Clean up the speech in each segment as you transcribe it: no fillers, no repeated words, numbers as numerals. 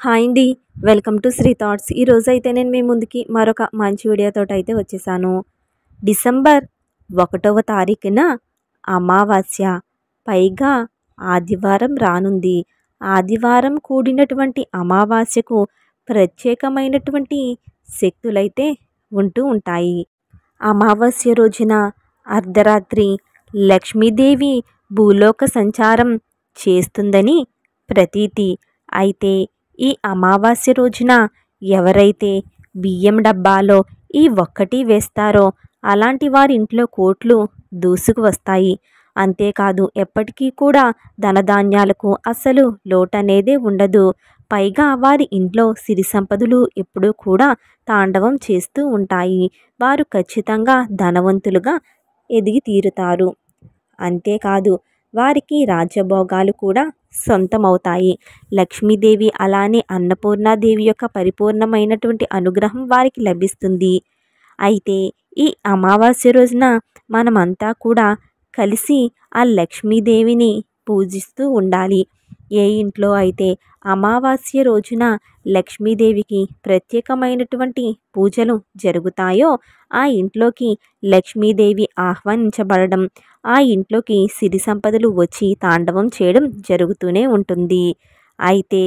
Hi అండి. Welcome to Shri thoughts. ఈరోజైతే నేను మీ ముందుకి మరొక మంచి వీడియోతోటైతే వచ్చేసాను. డిసెంబర్ 1వ తారీఖున అమావాస్య, పైగా ఆదివారం రానుంది. ఆదివారం కూడినటువంటి అమావాస్యకు ప్రత్యేకమైనటువంటి శక్తులైతే ఉంటూ ఉంటాయి. అమావాస్య రోజున అర్ధరాత్రి లక్ష్మీదేవి భూలోక సంచారం చేస్తుందని ప్రతీతి. అయితే ఈ అమావాస్య రోజున ఎవరైతే బియ్యం డబ్బాలో ఈ ఒక్కటి వేస్తారో అలాంటి వారి ఇంట్లో కోట్లు దూసుకు వస్తాయి. అంతేకాదు ఎప్పటికీ కూడా ధనధాన్యాలకు అస్సలు లోటనేదే ఉండదు. పైగా వారి ఇంట్లో సిరి సంపదలు ఎప్పుడూ కూడా తాండవం చేస్తూ ఉంటాయి. వారు ఖచ్చితంగా ధనవంతులుగా ఎదిగి తీరుతారు. అంతేకాదు వారికి రాజ్యభోగాలు కూడా సొంతమవుతాయి. లక్ష్మీదేవి అలానే అన్నపూర్ణాదేవి యొక్క పరిపూర్ణమైనటువంటి అనుగ్రహం వారికి లభిస్తుంది. అయితే ఈ అమావాస్య రోజున మనమంతా కూడా కలిసి ఆ లక్ష్మీదేవిని పూజిస్తూ ఉండాలి. ఏ ఇంట్లో అయితే అమావాస్య రోజున లక్ష్మీదేవికి ప్రత్యేకమైనటువంటి పూజలు జరుగుతాయో ఆ ఇంట్లోకి లక్ష్మీదేవి ఆహ్వానించబడడం, ఆ ఇంట్లోకి సిరి సంపదలు వచ్చి తాండవం చేయడం జరుగుతూనే ఉంటుంది. అయితే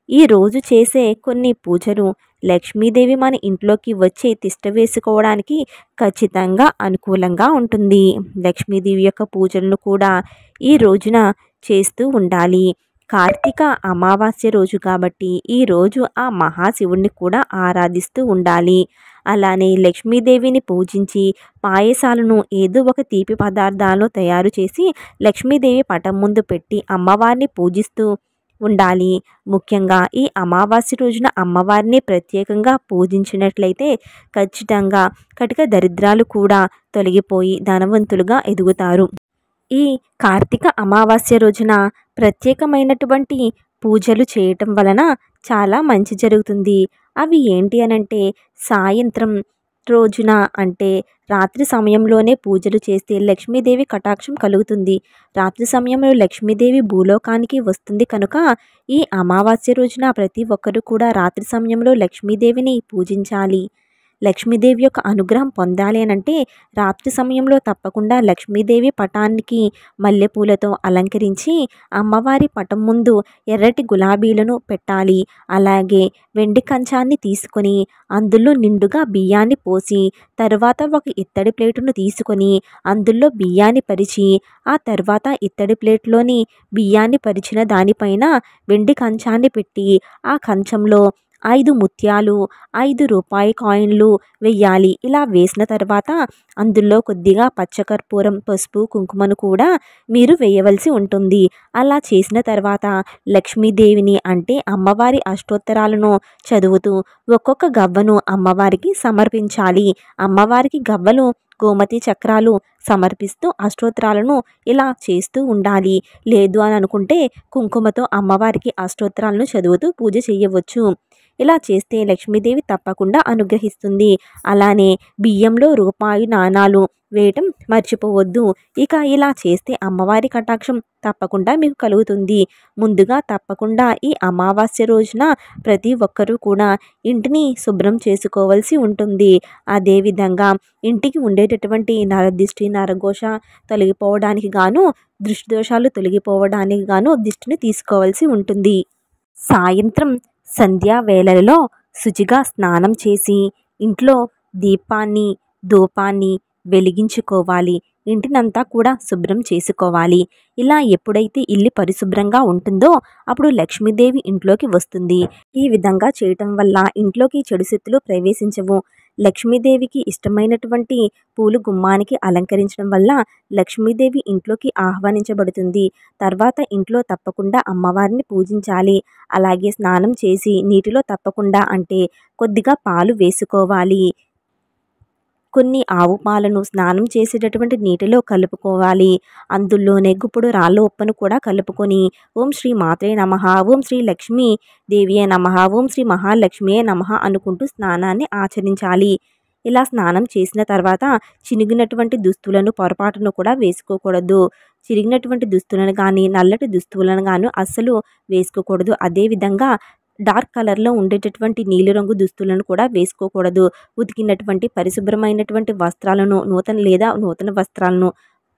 ఈరోజు చేసే కొన్ని పూజలు లక్ష్మీదేవి మన ఇంట్లోకి వచ్చి తిష్ట వేసుకోవడానికి ఖచ్చితంగా అనుకూలంగా ఉంటుంది. లక్ష్మీదేవి యొక్క పూజలను కూడా ఈ రోజున చేస్తూ ఉండాలి. కార్తీక అమావాస్య రోజు కాబట్టి ఈరోజు ఆ మహాశివుణ్ణి కూడా ఆరాధిస్తూ ఉండాలి. అలానే లక్ష్మీదేవిని పూజించి పాయసాలను ఏదో ఒక తీపి పదార్థాలను తయారు చేసి లక్ష్మీదేవి పటం ముందు పెట్టి అమ్మవారిని పూజిస్తూ ఉండాలి. ముఖ్యంగా ఈ అమావాస్య రోజున అమ్మవారిని ప్రత్యేకంగా పూజించినట్లయితే ఖచ్చితంగా కటిక దరిద్రాలు కూడా తొలగిపోయి ధనవంతులుగా ఎదుగుతారు. ఈ కార్తీక అమావాస్య రోజున ప్రత్యేకమైనటువంటి పూజలు చేయటం వలన చాలా మంచి జరుగుతుంది. అవి ఏంటి అనంటే సాయంత్రం రోజున అంటే రాత్రి సమయంలోనే పూజలు చేస్తే లక్ష్మీదేవి కటాక్షం కలుగుతుంది. రాత్రి సమయంలో లక్ష్మీదేవి భూలోకానికి వస్తుంది కనుక ఈ అమావాస్య రోజున ప్రతి ఒక్కరూ కూడా రాత్రి సమయంలో లక్ష్మీదేవిని పూజించాలి. లక్ష్మీదేవి యొక్క అనుగ్రహం పొందాలి అనంటే రాత్రి సమయంలో తప్పకుండా లక్ష్మీదేవి పటానికి మల్లెపూలతో అలంకరించి అమ్మవారి పటం ముందు ఎర్రటి గులాబీలను పెట్టాలి. అలాగే వెండి కంచాన్ని తీసుకొని అందులో నిండుగా బియ్యాన్ని పోసి తర్వాత ఒక ఇత్తడి ప్లేటును తీసుకొని అందులో బియ్యాన్ని పరిచి ఆ తర్వాత ఇత్తడి ప్లేట్లోని బియ్యాన్ని పరిచిన దానిపైన వెండి కంచాన్ని పెట్టి ఆ కంచంలో 5 ముత్యాలు, 5 రూపాయి కాయిన్లు వెయ్యాలి. ఇలా వేసిన తర్వాత అందులో కొద్దిగా పచ్చకర్పూరం, పసుపు, కుంకుమను కూడా మీరు వేయవలసి ఉంటుంది. అలా చేసిన తర్వాత లక్ష్మీదేవిని అంటే అమ్మవారి అష్టోత్తరాలను చదువుతూ ఒక్కొక్క గవ్వను అమ్మవారికి సమర్పించాలి. అమ్మవారికి గవ్వలు గోమతి చక్రాలు సమర్పిస్తూ అష్టోత్తరాలను ఇలా చేస్తూ ఉండాలి. లేదు అని అనుకుంటే కుంకుమతో అమ్మవారికి అష్టోత్తరాలను చదువుతూ పూజ చేయవచ్చు. ఇలా చేస్తే లక్ష్మీదేవి తప్పకుండా అనుగ్రహిస్తుంది. అలానే బియ్యంలో రూపాయి నాణాలు వేయటం మర్చిపోవద్దు. ఇక ఇలా చేస్తే అమ్మవారి కటాక్షం తప్పకుండా మీకు కలుగుతుంది. ముందుగా తప్పకుండా ఈ అమావాస్య రోజున ప్రతి ఒక్కరూ కూడా ఇంటిని శుభ్రం చేసుకోవాల్సి ఉంటుంది. అదేవిధంగా ఇంటికి ఉండేటటువంటి నరదిష్టి, నరఘోష తొలగిపోవడానికి గాను, దృష్టి దోషాలు తొలగిపోవడానికి గాను దిష్టిని తీసుకోవాల్సి ఉంటుంది. సాయంత్రం సంధ్యా వేళలలో శుచిగా స్నానం చేసి ఇంట్లో దీపాన్ని, ధూపాన్ని వెలిగించుకోవాలి. ఇంటినంతా కూడా శుభ్రం చేసుకోవాలి. ఇలా ఎప్పుడైతే ఇల్లు పరిశుభ్రంగా ఉంటుందో అప్పుడు లక్ష్మీదేవి ఇంట్లోకి వస్తుంది. ఈ విధంగా చేయటం వల్ల ఇంట్లోకి చెడు శక్తులు ప్రవేశించవు. లక్ష్మీదేవికి ఇష్టమైనటువంటి పూలు గుమ్మానికి అలంకరించడం వల్ల లక్ష్మీదేవి ఇంట్లోకి ఆహ్వానించబడుతుంది. తర్వాత ఇంట్లో తప్పకుండా అమ్మవారిని పూజించాలి. అలాగే స్నానం చేసి నీటిలో తప్పకుండా అంటే కొద్దిగా పాలు వేసుకోవాలి. కొన్ని ఆవు పాలను స్నానం చేసేటటువంటి నీటిలో కలుపుకోవాలి. అందులోనే గుప్పుడు రాళ్ళ ఉప్పను కూడా కలుపుకొని ఓం శ్రీ మాత్రే నమః, ఓం శ్రీ లక్ష్మీ దేవియే నమః, ఓం శ్రీ మహాలక్ష్మియే నమః అనుకుంటూ స్నానాన్ని ఆచరించాలి. ఇలా స్నానం చేసిన తర్వాత చినిగినటువంటి దుస్తులను పొరపాటును కూడా వేసుకోకూడదు. చిరిగినటువంటి దుస్తులను కానీ నల్లటి దుస్తులను కానీ అస్సలు వేసుకోకూడదు. అదేవిధంగా డార్క్ కలర్లో ఉండేటటువంటి నీలిరంగు దుస్తులను కూడా వేసుకోకూడదు. ఉతికినటువంటి పరిశుభ్రమైనటువంటి వస్త్రాలను నూతన వస్త్రాలను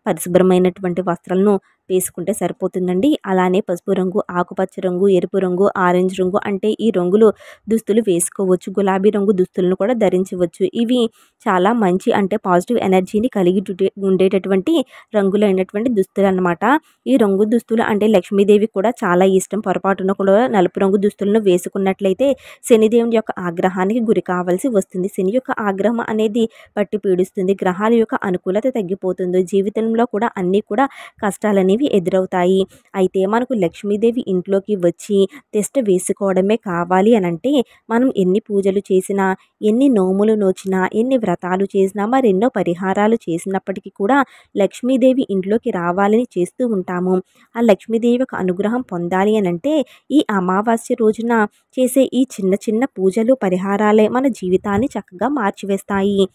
పరిశుభ్రమైనటువంటి వస్త్రాలను వేసుకుంటే సరిపోతుందండి. అలానే పసుపు రంగు, ఆకుపచ్చ రంగు, ఎరుపు రంగు, ఆరెంజ్ రంగు అంటే ఈ రంగులు దుస్తులు వేసుకోవచ్చు. గులాబీ రంగు దుస్తులను కూడా ధరించవచ్చు. ఇవి చాలా మంచి అంటే పాజిటివ్ ఎనర్జీని కలిగి ఉండేటటువంటి రంగులైనటువంటి దుస్తులు అన్నమాట. ఈ రంగు దుస్తులు అంటే లక్ష్మీదేవి కూడా చాలా ఇష్టం. పొరపాటున కూడా నలుపు రంగు దుస్తులను వేసుకున్నట్లయితే శనిదేవుని యొక్క ఆగ్రహానికి గురి కావాల్సి వస్తుంది. శని యొక్క ఆగ్రహం అనేది పట్టి పీడిస్తుంది. గ్రహాల యొక్క అనుకూలత తగ్గిపోతుంది. జీవితంలో కూడా అన్నీ కూడా కష్టాలనేవి ఎదురవుతాయి. అయితే మనకు లక్ష్మీదేవి ఇంట్లోకి వచ్చి తిష్ట వేసుకోవడమే కావాలి అని అంటే మనం ఎన్ని పూజలు చేసినా, ఎన్ని నోములు నోచినా, ఎన్ని వ్రతాలు చేసినా, మరెన్నో పరిహారాలు చేసినప్పటికీ కూడా లక్ష్మీదేవి ఇంట్లోకి రావాలని చేస్తూ ఉంటాము. ఆ లక్ష్మీదేవి యొక్క అనుగ్రహం పొందాలి అని అంటే ఈ అమావాస్య రోజున చేసే ఈ చిన్న చిన్న పూజలు పరిహారాలే మన జీవితాన్ని చక్కగా మార్చివేస్తాయి.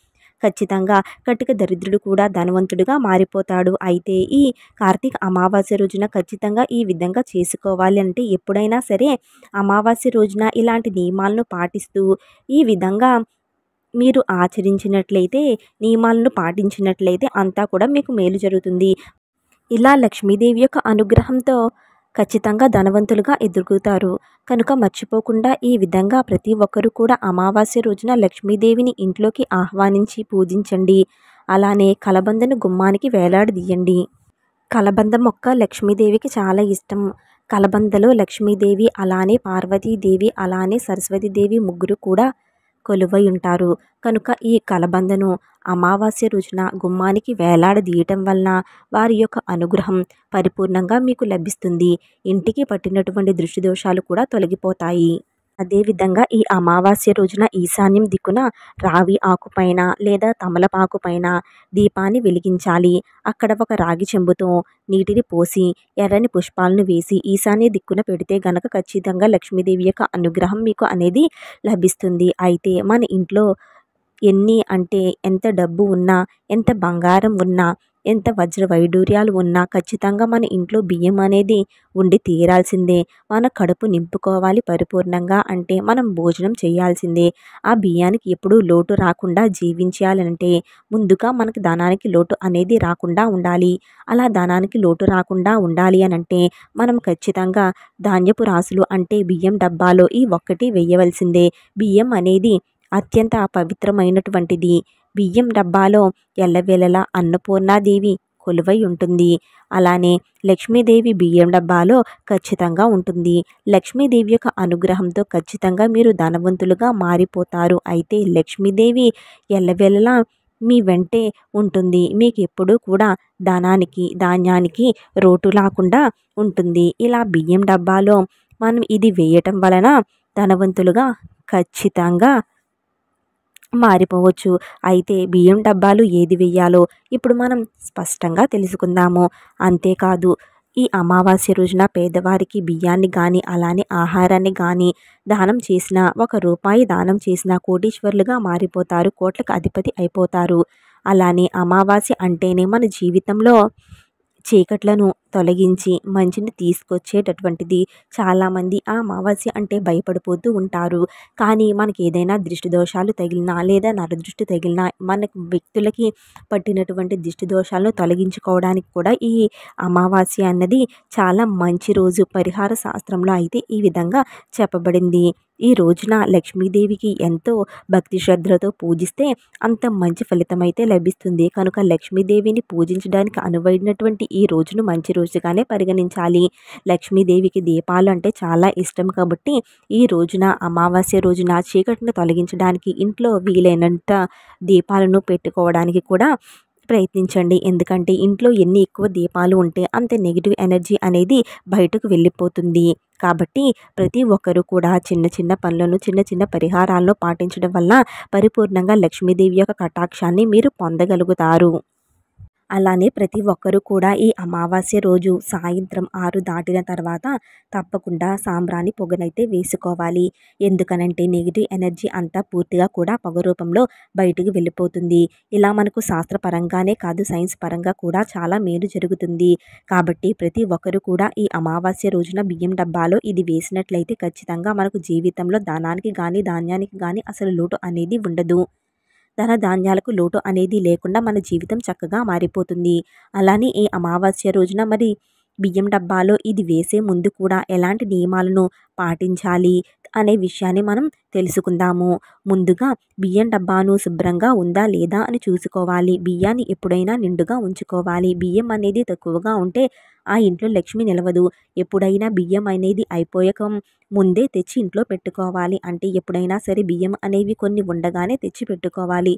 ఖచ్చితంగా కటిక దరిద్రుడు కూడా ధనవంతుడిగా మారిపోతాడు. అయితే ఈ కార్తీక అమావాస్య రోజున ఖచ్చితంగా ఈ విధంగా చేసుకోవాలి అంటే ఎప్పుడైనా సరే అమావాస్య రోజున ఇలాంటి నియమాలను పాటిస్తూ ఈ విధంగా మీరు ఆచరించినట్లయితే, నియమాలను పాటించినట్లయితే అంతా కూడా మీకు మేలు జరుగుతుంది. ఇలా లక్ష్మీదేవి యొక్క అనుగ్రహంతో ఖచ్చితంగా ధనవంతులుగా ఎదుగుతారు. కనుక మర్చిపోకుండా ఈ విధంగా ప్రతి ఒక్కరూ కూడా అమావాస్య రోజున లక్ష్మీదేవిని ఇంట్లోకి ఆహ్వానించి పూజించండి. అలానే కలబందను గుమ్మానికి వేలాడదీయండి. కలబంద మొక్క లక్ష్మీదేవికి చాలా ఇష్టం. కలబందలో లక్ష్మీదేవి, అలానే పార్వతీదేవి, అలానే సరస్వతీదేవి ముగ్గురు కూడా కొలువై ఉంటారు. కనుక ఈ కలబందను అమావాస్య రోజున గుమ్మానికి వేలాడదీయటం వలన వారి యొక్క అనుగ్రహం పరిపూర్ణంగా మీకు లభిస్తుంది. ఇంటికి పట్టినటువంటి దృష్టి దోషాలు కూడా తొలగిపోతాయి. అదేవిధంగా ఈ అమావాస్య రోజున ఈశాన్యం దిక్కున రావి ఆకుపైన లేదా తమలపాకు పైన దీపాన్ని వెలిగించాలి. అక్కడ ఒక రాగి చెంబుతో నీటిని పోసి ఎర్రని పుష్పాలను వేసి ఈశాన్య దిక్కున పెడితే గనక ఖచ్చితంగా లక్ష్మీదేవి యొక్క అనుగ్రహం మీకు అనేది లభిస్తుంది. అయితే మన ఇంట్లో ఎంత డబ్బు ఉన్నా, ఎంత బంగారం ఉన్నా, ఎంత వజ్ర వైడూర్యాలు ఉన్నా ఖచ్చితంగా మన ఇంట్లో బియ్యం అనేది ఉండి తీరాల్సిందే. మన కడుపు నింపుకోవాలి పరిపూర్ణంగా అంటే మనం భోజనం చేయాల్సిందే. ఆ బియ్యానికి ఎప్పుడూ లోటు రాకుండా జీవించాలంటే ముందుగా మనకి ధనానికి లోటు అనేది రాకుండా ఉండాలి. అలా ధనానికి లోటు రాకుండా ఉండాలి అని అంటే మనం ఖచ్చితంగా ధాన్యపు రాసులు అంటే బియ్యం డబ్బాలో ఈ ఒక్కటి వేయవలసిందే. బియ్యం అనేది అత్యంత పవిత్రమైనటువంటిది. బియ్యం డబ్బాలో ఎల్లవేళలా అన్నపూర్ణాదేవి కొలువై ఉంటుంది. అలానే లక్ష్మీదేవి బియ్యం డబ్బాలో ఖచ్చితంగా ఉంటుంది. లక్ష్మీదేవి యొక్క అనుగ్రహంతో ఖచ్చితంగా మీరు ధనవంతులుగా మారిపోతారు. అయితే లక్ష్మీదేవి ఎల్లవేళలా మీ వెంటే ఉంటుంది. మీకు ఎప్పుడూ కూడా ధనానికి, ధాన్యానికి లోటు రాకుండా ఉంటుంది. ఇలా బియ్యం డబ్బాలో మనం ఇది వేయటం వలన ధనవంతులుగా ఖచ్చితంగా మారిపోవచ్చు. అయితే బియ్యం డబ్బాలు ఏది వేయాలో ఇప్పుడు మనం స్పష్టంగా తెలుసుకుందాము. అంతేకాదు ఈ అమావాస్య రోజున పేదవారికి బియ్యాన్ని కానీ, అలానే ఆహారాన్ని కానీ దానం చేసిన, ₹1 దానం చేసిన కోటీశ్వరులుగా మారిపోతారు. కోట్లకు అధిపతి అయిపోతారు. అలానే అమావాస్య అంటేనే మన జీవితంలో చీకట్లను తొలగించి మంచిని తీసుకొచ్చేటటువంటిది. చాలామంది ఆ అమావాస్య అంటే భయపడిపోతూ ఉంటారు. కానీ మనకి ఏదైనా దృష్టి దోషాలు తగిలినా లేదా నరదృష్టి తగిలినా మనకు వ్యక్తులకి పట్టినటువంటి దృష్టి దోషాలను తొలగించుకోవడానికి కూడా ఈ అమావాస్య అన్నది చాలా మంచి రోజు. పరిహార శాస్త్రంలో అయితే ఈ విధంగా చెప్పబడింది. ఈ రోజున లక్ష్మీదేవికి ఎంతో భక్తి శ్రద్ధలతో పూజిస్తే అంత మంచి ఫలితం అయితే లభిస్తుంది. కనుక లక్ష్మీదేవిని పూజించడానికి అనువైనటువంటి ఈ రోజును మంచి రోజుగానే పరిగణించాలి. లక్ష్మీదేవికి దీపాలు అంటే చాలా ఇష్టం కాబట్టి ఈ రోజున అమావాస్య రోజున చీకటిని తొలగించడానికి ఇంట్లో వీలైనంత దీపాలను పెట్టుకోవడానికి కూడా ప్రయత్నించండి. ఎందుకంటే ఇంట్లో ఎన్ని ఎక్కువ దీపాలు ఉంటే అంత నెగిటివ్ ఎనర్జీ అనేది బయటకు వెళ్ళిపోతుంది. కాబట్టి ప్రతి ఒక్కరూ కూడా చిన్న చిన్న పనులను, చిన్న చిన్న పరిహారాలను పాటించడం వల్ల పరిపూర్ణంగా లక్ష్మీదేవి యొక్క కటాక్షాన్ని మీరు పొందగలుగుతారు. అలానే ప్రతి ఒక్కరూ కూడా ఈ అమావాస్య రోజు సాయంత్రం 6 దాటిన తర్వాత తప్పకుండా సాంబ్రాణి పొగనైతే వేసుకోవాలి. ఎందుకనంటే నెగిటివ్ ఎనర్జీ అంతా పూర్తిగా కూడా పొగ రూపంలో బయటికి వెళ్ళిపోతుంది. ఇలా మనకు శాస్త్రపరంగానే కాదు సైన్స్ పరంగా కూడా చాలా మేలు జరుగుతుంది. కాబట్టి ప్రతి ఒక్కరు కూడా ఈ అమావాస్య రోజున బియ్యం డబ్బాలో ఇది వేసినట్లయితే ఖచ్చితంగా మనకు జీవితంలో ధనానికి కానీ ధాన్యానికి కానీ అసలు లోటు అనేది ఉండదు. ధన ధాన్యాలకు లోటు అనేది లేకుండా మన జీవితం చక్కగా మారిపోతుంది. అలానే ఈ అమావాస్య రోజున మరి బియ్యం డబ్బాలో ఇది వేసే ముందు కూడా ఎలాంటి నియమాలను పాటించాలి అనే విషయాన్ని మనం తెలుసుకుందాము. ముందుగా బియ్యం డబ్బాను శుభ్రంగా ఉందా లేదా అని చూసుకోవాలి. బియ్యాన్ని ఎప్పుడైనా నిండుగా ఉంచుకోవాలి. బియ్యం అనేది తక్కువగా ఉంటే ఆ ఇంట్లో లక్ష్మి నిలవదు. ఎప్పుడైనా బియ్యం అనేది అయిపోయాక ముందే తెచ్చి ఇంట్లో పెట్టుకోవాలి. అంటే ఎప్పుడైనా సరే బియ్యం అనేవి కొన్ని ఉండగానే తెచ్చి పెట్టుకోవాలి.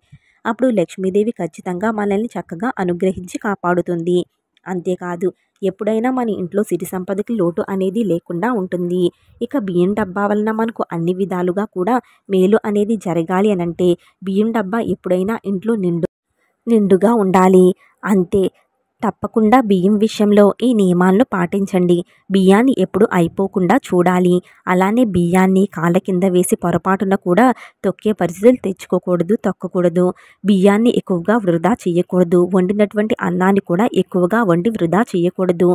అప్పుడు లక్ష్మీదేవి ఖచ్చితంగా మనల్ని చక్కగా అనుగ్రహించి కాపాడుతుంది. అంతేకాదు ఎప్పుడైనా మన ఇంట్లో సిరి సంపదకి లోటు అనేది లేకుండా ఉంటుంది. ఇక బియ్యం డబ్బా వలన మనకు అన్ని విధాలుగా కూడా మేలు అనేది జరగాలి అనంటే బియ్యం డబ్బా ఎప్పుడైనా ఇంట్లో నిండుగా ఉండాలి. అంతే. తప్పకుండా బియ్యం విషయంలో ఈ నియమాలను పాటించండి. బియ్యాన్ని ఎప్పుడు అయిపోకుండా చూడాలి. అలానే బియ్యాన్ని కాళ్ళ కింద వేసి పొరపాటున కూడా తొక్కే పరిస్థితులు తెచ్చుకోకూడదు, తొక్కకూడదు. బియ్యాన్ని ఎక్కువగా వృధా చేయకూడదు. వండినటువంటి అన్నాన్ని కూడా ఎక్కువగా వండి వృధా చేయకూడదు.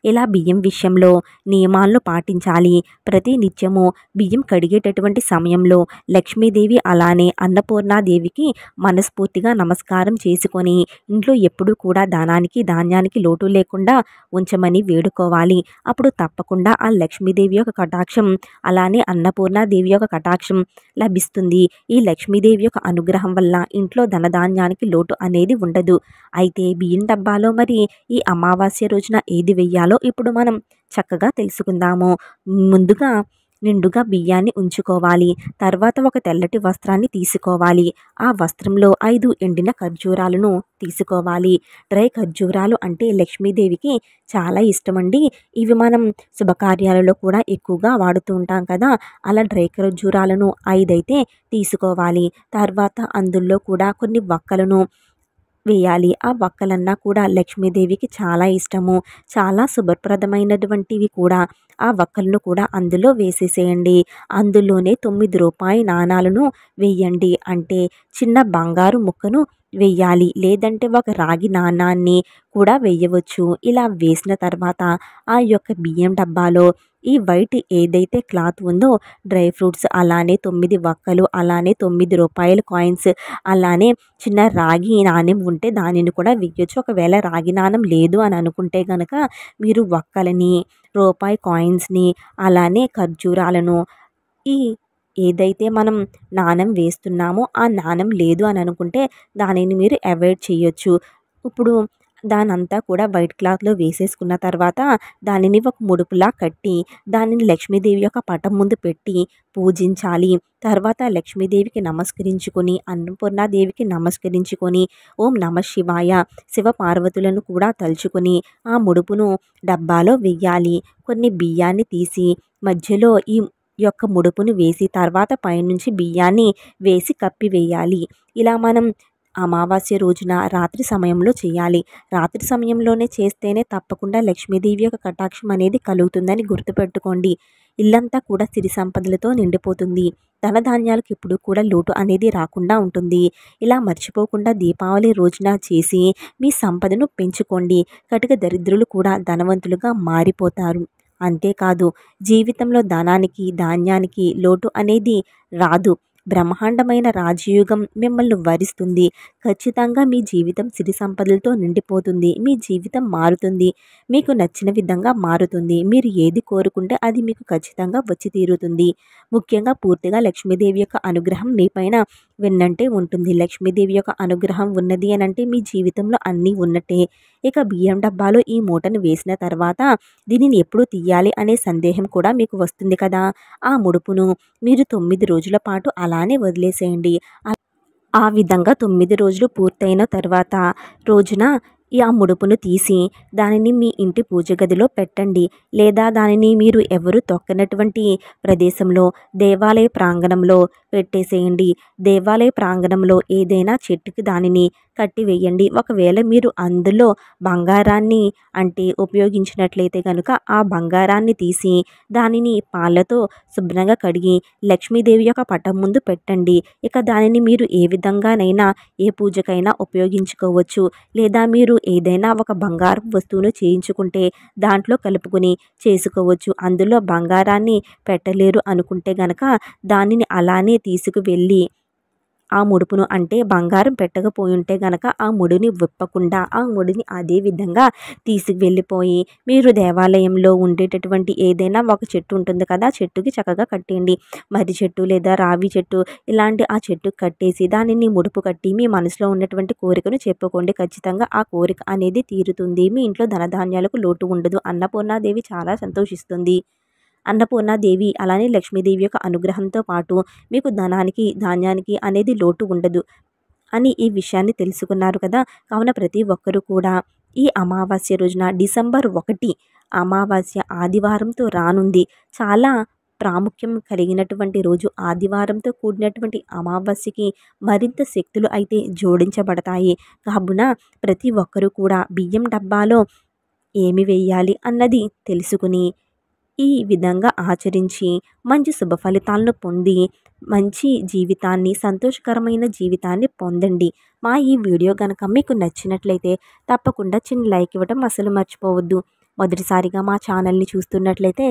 ఇలా బియ్యం విషయంలో నియమాలను పాటించాలి. ప్రతి నిత్యము బియ్యం కడిగేటటువంటి సమయంలో లక్ష్మీదేవి అలానే అన్నపూర్ణాదేవికి మనస్ఫూర్తిగా నమస్కారం చేసుకొని ఇంట్లో ఎప్పుడూ కూడా ధనానికి ధాన్యానికి లోటు లేకుండా ఉంచమని వేడుకోవాలి. అప్పుడు తప్పకుండా ఆ లక్ష్మీదేవి యొక్క కటాక్షం అలానే అన్నపూర్ణాదేవి యొక్క కటాక్షం లభిస్తుంది. ఈ లక్ష్మీదేవి యొక్క అనుగ్రహం వల్ల ఇంట్లో ధనధాన్యానికి లోటు అనేది ఉండదు. అయితే బియ్యం డబ్బాలో మరి ఈ అమావాస్య రోజున ఏది వెయ్యాలో ఇప్పుడు మనం చక్కగా తెలుసుకుందాము. ముందుగా నిండుగా బియ్యాన్ని ఉంచుకోవాలి. తర్వాత ఒక తెల్లటి వస్త్రాన్ని తీసుకోవాలి. ఆ వస్త్రంలో 5 ఎండిన ఖర్జూరాలను తీసుకోవాలి. డ్రై ఖర్జూరాలు అంటే లక్ష్మీదేవికి చాలా ఇష్టమండి. ఇవి మనం శుభకార్యాలలో కూడా ఎక్కువగా వాడుతూ ఉంటాం కదా. అలా డ్రై ఖర్జూరాలను 5 అయితే తీసుకోవాలి. తర్వాత అందులో కూడా కొన్ని వక్కలను వేయాలి. ఆ వక్కలన్నా కూడా లక్ష్మీదేవికి చాలా ఇష్టము. చాలా శుభప్రదమైనటువంటివి కూడా. ఆ వక్కలను కూడా అందులో వేసేసేయండి. అందులోనే 9 రూపాయి నాణాలను వేయండి. అంటే చిన్న బంగారు ముక్కను వెయ్యాలి. లేదంటే ఒక రాగి నాణాన్ని కూడా వేయవచ్చు. ఇలా వేసిన తర్వాత ఆ యొక్క బియ్యం డబ్బాలో ఈ వైట్ ఏదైతే క్లాత్ ఉందో డ్రై ఫ్రూట్స్ అలానే 9 వక్కలు అలానే 9 రూపాయల కాయిన్స్ అలానే చిన్న రాగి నాణెం ఉంటే దానిని కూడా వెయ్యొచ్చు. ఒకవేళ రాగి నాణెం లేదు అని అనుకుంటే గనక మీరు వక్కలని రూపాయి కాయిన్స్ని అలానే ఖర్జూరాలను ఈ ఏదైతే మనం నాణెం వేస్తున్నామో ఆ నాణెం లేదు అని అనుకుంటే దానిని మీరు అవాయిడ్ చేయొచ్చు. ఇప్పుడు దానంతా కూడా వైట్ క్లాత్లో వేసేసుకున్న తర్వాత దానిని ఒక ముడుపులా కట్టి దానిని లక్ష్మీదేవి యొక్క పటం ముందు పెట్టి పూజించాలి. తర్వాత లక్ష్మీదేవికి నమస్కరించుకొని అన్నపూర్ణాదేవికి నమస్కరించుకొని ఓం నమః శివాయ శివ పార్వతులను కూడా తలుచుకొని ఆ ముడుపును డబ్బాలో వెయ్యాలి. కొన్ని బియ్యాన్ని తీసి మధ్యలో ఈ యొక్క ముడుపును వేసి తర్వాత పైనుంచి బియ్యాన్ని వేసి కప్పివేయాలి. ఇలా మనం అమావాస్య రోజున రాత్రి సమయంలో చేయాలి. రాత్రి సమయంలోనే చేస్తేనే తప్పకుండా లక్ష్మీదేవి యొక్క కటాక్షం అనేది కలుగుతుందని గుర్తుపెట్టుకోండి. ఇల్లంతా కూడా సిరి సంపదలతో నిండిపోతుంది. ధనధాన్యాలకు ఎప్పుడు కూడా లోటు అనేది రాకుండా ఉంటుంది. ఇలా మర్చిపోకుండా దీపావళి రోజున చేసి మీ సంపదను పెంచుకోండి. కటిక దరిద్రులు కూడా ధనవంతులుగా మారిపోతారు. అంతేకాదు జీవితంలో ధనానికి ధాన్యానికి లోటు అనేది రాదు. బ్రహ్మాండమైన రాజయోగం మిమ్మల్ని వరిస్తుంది. ఖచ్చితంగా మీ జీవితం సిరి సంపదలతో నిండిపోతుంది. మీ జీవితం మారుతుంది. మీకు నచ్చిన విధంగా మారుతుంది. మీరు ఏది కోరుకుంటే అది మీకు ఖచ్చితంగా వచ్చి తీరుతుంది. ముఖ్యంగా పూర్తిగా లక్ష్మీదేవి యొక్క అనుగ్రహం మీపైన వెన్నంటే ఉంటుంది. లక్ష్మీదేవి యొక్క అనుగ్రహం ఉన్నది అని అంటే మీ జీవితంలో అన్నీ ఉన్నట్టే. ఇక బియ్యం డబ్బాలో ఈ మూటను వేసిన తర్వాత దీనిని ఎప్పుడు తీయాలి అనే సందేహం కూడా మీకు వస్తుంది కదా. ఆ ముడుపును మీరు 9 రోజుల పాటు అలానే వదిలేసేయండి. ఆ విధంగా 9 రోజులు పూర్తయిన తర్వాత రోజున ఆ ముడుపును తీసి దానిని మీ ఇంటి పూజ గదిలో పెట్టండి. లేదా దానిని మీరు ఎవరు తొక్కనటువంటి ప్రదేశంలో దేవాలయ ప్రాంగణంలో పెట్టేసేయండి. దేవాలయ ప్రాంగణంలో ఏదైనా చెట్టుకి దానిని కట్టివేయండి. ఒకవేళ మీరు అందులో బంగారాన్ని అంటే ఉపయోగించినట్లయితే కనుక ఆ బంగారాన్ని తీసి దానిని పాలతో శుభ్రంగా కడిగి లక్ష్మీదేవి యొక్క పటం ముందు పెట్టండి. ఇక దానిని మీరు ఏ విధంగానైనా ఏ పూజకైనా ఉపయోగించుకోవచ్చు. లేదా మీరు ఏదైనా ఒక బంగారు వస్తువును చేయించుకుంటే దాంట్లో కలుపుకొని చేసుకోవచ్చు. అందులో బంగారాన్ని పెట్టలేరు అనుకుంటే గనక దానిని అలానే తీసుకువెళ్ళి ఆ ముడుపును అంటే బంగారం పెట్టకపోయుంటే గనక ఆ ముడిని విప్పకుండా ఆ ముడిని అదే విధంగా తీసుకువెళ్ళిపోయి మీరు దేవాలయంలో ఉండేటటువంటి ఏదైనా ఒక చెట్టు ఉంటుంది కదా, ఆ చెట్టుకి చక్కగా కట్టేయండి. మర్రి చెట్టు లేదా రావి చెట్టు ఇలాంటి ఆ చెట్టుకి కట్టేసి దానిని ముడుపు కట్టి మీ మనసులో ఉన్నటువంటి కోరికను చెప్పుకోండి. ఖచ్చితంగా ఆ కోరిక అనేది తీరుతుంది. మీ ఇంట్లో ధనధాన్యాలకు లోటు ఉండదు. అన్నపూర్ణాదేవి చాలా సంతోషిస్తుంది. అన్నపూర్ణాదేవి అలానే లక్ష్మీదేవి యొక్క అనుగ్రహంతో పాటు మీకు ధనానికి ధాన్యానికి అనేది లోటు ఉండదు అని ఈ విషయాన్ని తెలుసుకున్నారు కదా. కావున ప్రతి ఒక్కరూ కూడా ఈ అమావాస్య రోజున డిసెంబర్ 1 అమావాస్య ఆదివారంతో రానుంది. చాలా ప్రాముఖ్యం కలిగినటువంటి రోజు. ఆదివారంతో కూడినటువంటి అమావాస్యకి మరింత శక్తులు అయితే జోడించబడతాయి. కావున ప్రతి ఒక్కరూ కూడా బియ్యం డబ్బాలో ఏమి వేయాలి అన్నది తెలుసుకుని ఈ విధంగా ఆచరించి మంచి శుభ ఫలితాలను పొంది మంచి జీవితాన్ని సంతోషకరమైన జీవితాన్ని పొందండి. మా ఈ వీడియో కనుక మీకు నచ్చినట్లయితే తప్పకుండా చిన్న లైక్ ఇవ్వడం అసలు మర్చిపోవద్దు. మొదటిసారిగా మా ఛానల్ని చూస్తున్నట్లయితే